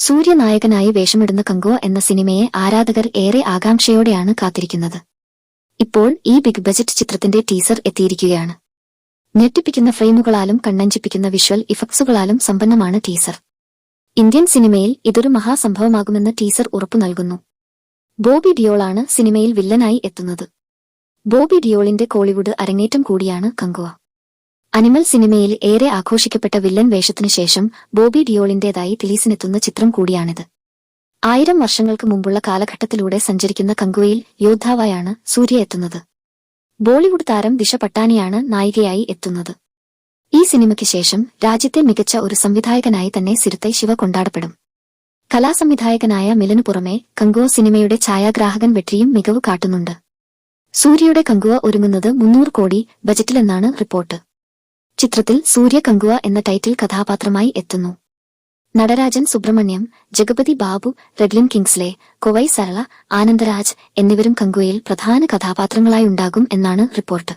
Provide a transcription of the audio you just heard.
സൂര്യ നായകനായി വേഷമിടുന്ന കങ്കുവ എന്ന സിനിമയെ ആരാധകർ ഏറെ ആകാംക്ഷയോടെയാണ് കാത്തിരിക്കുന്നത്. ഇപ്പോൾ ഈ ബിഗ് ബജറ്റ് ചിത്രത്തിന്റെ ടീസർ എത്തിയിരിക്കുകയാണ്. ഞെട്ടിപ്പിക്കുന്ന ഫ്രെയിമുകളാലും കണ്ണഞ്ചിപ്പിക്കുന്ന വിഷ്വൽ ഇഫക്ട്സുകളാലും സമ്പന്നമാണ് ടീസർ. ഇന്ത്യൻ സിനിമയിൽ ഇതൊരു മഹാസംഭവമാകുമെന്ന് ടീസർ ഉറപ്പു നൽകുന്നു. ബോബി ഡിയോളാണ് സിനിമയിൽ വില്ലനായി എത്തുന്നത്. ബോബി ഡിയോളിന്റെ കോളിവുഡ് അരങ്ങേറ്റം കൂടിയാണ് കങ്കുവ. അനിമൽ സിനിമയിൽ ഏറെ ആഘോഷിക്കപ്പെട്ട വില്ലൻ വേഷത്തിനു ശേഷം ബോബി ഡിയോളിന്റേതായി റിലീസിനെത്തുന്ന ചിത്രം കൂടിയാണിത്. 1000 വർഷങ്ങൾക്ക് മുമ്പുള്ള കാലഘട്ടത്തിലൂടെ സഞ്ചരിക്കുന്ന കങ്കുവയിൽ യോദ്ധാവായാണ് സൂര്യ എത്തുന്നത്. ബോളിവുഡ് താരം ദിഷ പട്ടാനിയാണ് നായികയായി എത്തുന്നത്. ഈ സിനിമയ്ക്ക് ശേഷം രാജ്യത്തെ മികച്ച ഒരു സംവിധായകനായി തന്നെ സിരുത്തൈ ശിവ കൊണ്ടാടപ്പെടും. കലാസംവിധായകനായ മിലനു പുറമെ കങ്കുവ സിനിമയുടെ ഛായാഗ്രാഹകൻ വെട്രിയും മികവ് കാട്ടുന്നുണ്ട്. സൂര്യയുടെ കങ്കുവ ഒരുങ്ങുന്നത് 300 കോടി ബജറ്റിലെന്നാണ് റിപ്പോർട്ട്. ചിത്രത്തിൽ സൂര്യ കങ്കുവ എന്ന ടൈറ്റിൽ കഥാപാത്രമായി എത്തുന്നു. നടരാജൻ സുബ്രഹ്മണ്യം, ജഗപതി ബാബു, റെഗ്ലിൻ കിങ്സ്ലെ, കൊവൈ സരള, ആനന്ദരാജ് എന്നിവരും കങ്കുവയിൽ പ്രധാന കഥാപാത്രങ്ങളായുണ്ടാകും എന്നാണ് റിപ്പോർട്ട്.